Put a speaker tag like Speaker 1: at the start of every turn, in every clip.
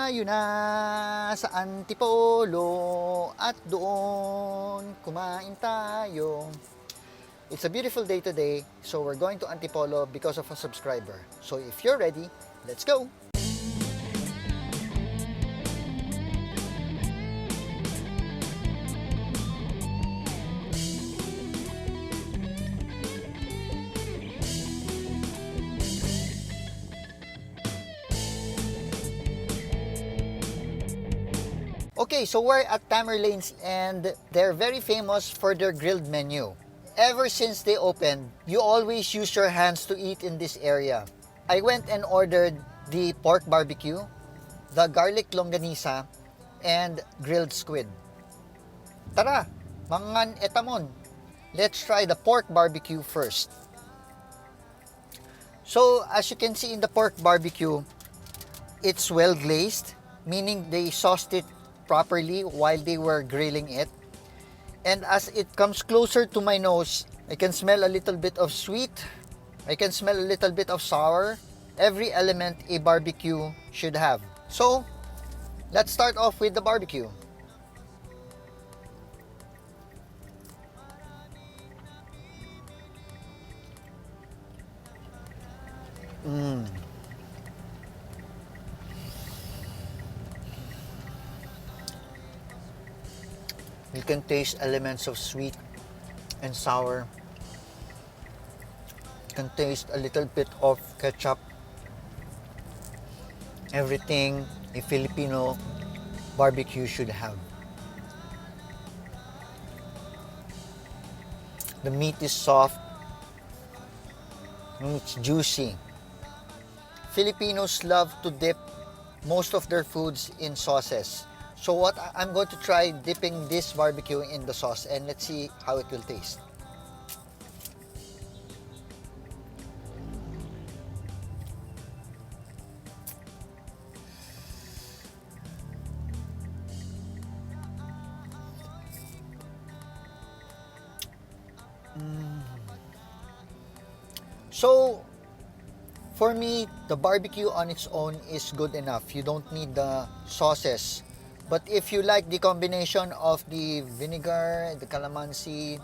Speaker 1: tayo na sa Antipolo at doon kumain tayo. It's a beautiful day today, so we're going to Antipolo because of a subscriber. So if you're ready, let's go! Okay, so we're at Tamerlanes and they're very famous for their grilled menu. Ever since they opened, you always use your hands to eat in this area. I went and ordered the pork barbecue, the garlic longanisa, and grilled squid. Tara, mangan etamon. Let's try the pork barbecue first. So, as you can see in the pork barbecue, it's well glazed, meaning they sauced it properly while they were grilling it. And as it comes closer to my nose, I can smell a little bit of sweet, I can smell a little bit of sour, every element a barbecue should have. So, let's start off with the barbecue. You can taste elements of sweet and sour. You can taste a little bit of ketchup. Everything a Filipino barbecue should have. The meat is soft. It's juicy. Filipinos love to dip most of their foods in sauces. So what I'm going to try dipping this barbecue in the sauce and let's see how it will taste. So for me, the barbecue on its own is good enough. You don't need the sauces. But if you like the combination of the vinegar, the calamansi,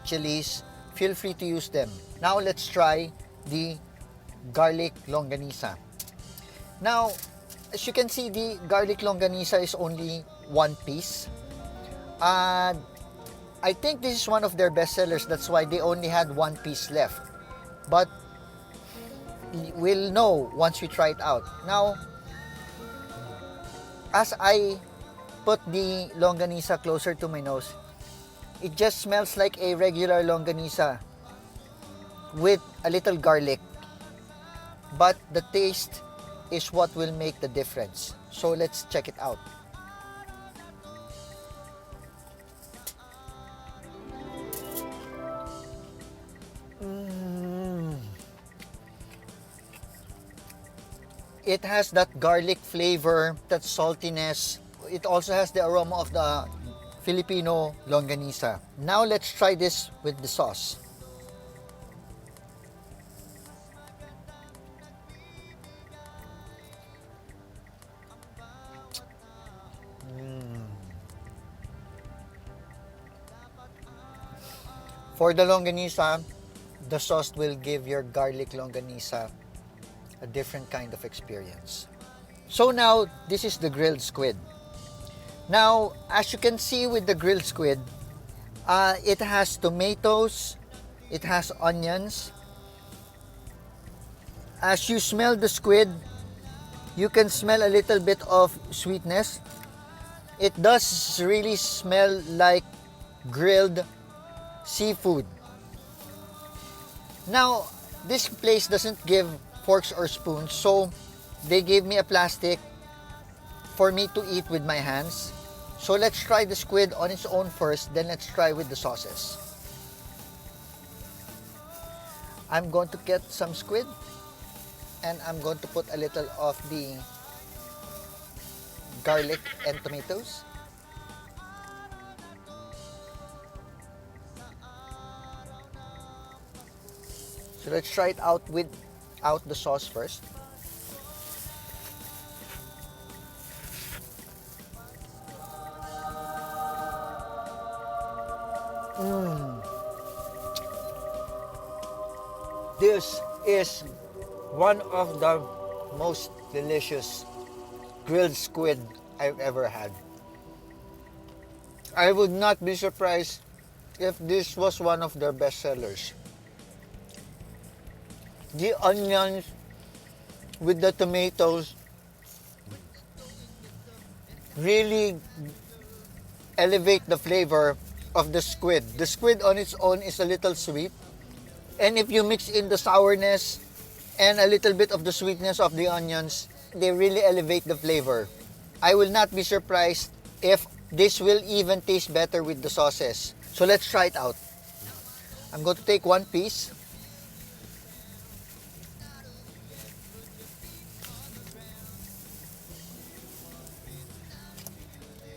Speaker 1: chilies, feel free to use them. Now let's try the garlic longanisa. Now, as you can see, the garlic longanisa is only one piece. I think this is one of their best sellers. That's why they only had one piece left. But we'll know once we try it out. Now, as I put the longanisa closer to my nose, it just smells like a regular longanisa with a little garlic. But the taste is what will make the difference. So let's check it out. It has that garlic flavor, that saltiness. It also has the aroma of the Filipino longanisa. Now let's try this with the sauce. For the longanisa, the sauce will give your garlic longanisa a different kind of experience. So now, this is the grilled squid. Now, as you can see with the grilled squid, it has tomatoes, it has onions. As you smell the squid, you can smell a little bit of sweetness. It does really smell like grilled seafood. Now, this place doesn't give forks or spoons, so they gave me a plastic for me to eat with my hands. So let's try the squid on its own first, then let's try with the sauces. I'm going to get some squid and I'm going to put a little of the garlic and tomatoes. So let's try it out without the sauce first. Mm. This is one of the most delicious grilled squid I've ever had. I would not be surprised if this was one of their best sellers. The onions with the tomatoes really elevate the flavor of the squid. The squid on its own is a little sweet, and if you mix in the sourness and a little bit of the sweetness of the onions, they really elevate the flavor. I will not be surprised if this will even taste better with the sauces. So let's try it out. I'm going to take one piece.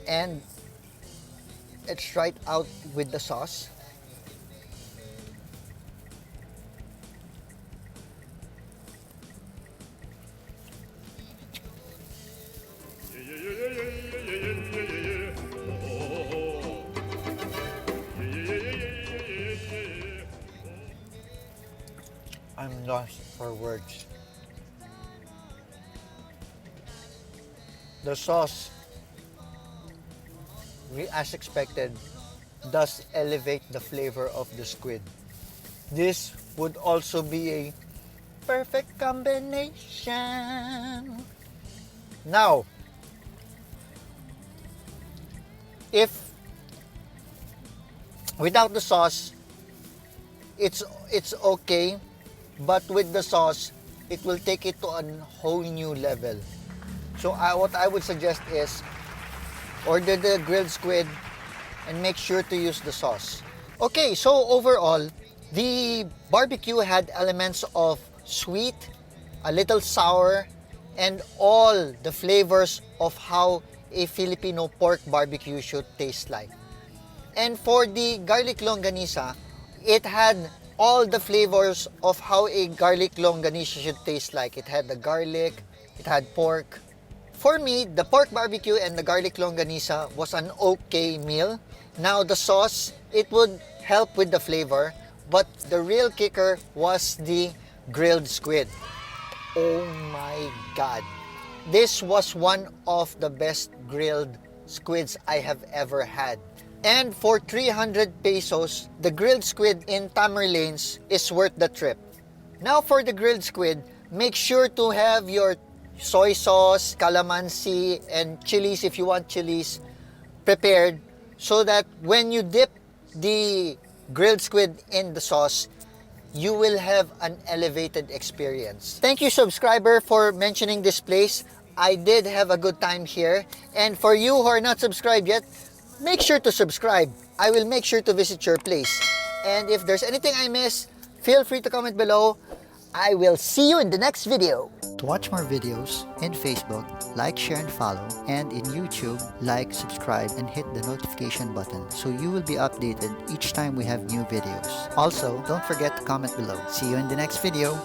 Speaker 1: And let's try it out with the sauce. I'm lost for words. The sauce, as expected, does elevate the flavor of the squid. This would also be a perfect combination. Now, if without the sauce, it's okay, but with the sauce, it will take it to a whole new level. So what I would suggest is order the grilled squid and make sure to use the sauce. Okay, so overall, the barbecue had elements of sweet, a little sour, and all the flavors of how a Filipino pork barbecue should taste like. And for the garlic longanisa, it had all the flavors of how a garlic longanisa should taste like. It had the garlic, it had pork. For me, the pork barbecue and the garlic longanisa was an okay meal. Now the sauce, it would help with the flavor, but the real kicker was the grilled squid. Oh my God. This was one of the best grilled squids I have ever had. And for 300 pesos, the grilled squid in Tamerlanes is worth the trip. Now for the grilled squid, make sure to have your soy sauce, calamansi, and chilies if you want chilies prepared so that when you dip the grilled squid in the sauce, you will have an elevated experience. Thank you, subscriber, for mentioning this place. I did have a good time here. And for you who are not subscribed yet, make sure to subscribe. I will make sure to visit your place. And if there's anything I miss, feel free to comment below. I will see you in the next video. To watch more videos in Facebook, like, share, and follow. And in YouTube, like, subscribe, and hit the notification button so you will be updated each time we have new videos. Also, don't forget to comment below. See you in the next video.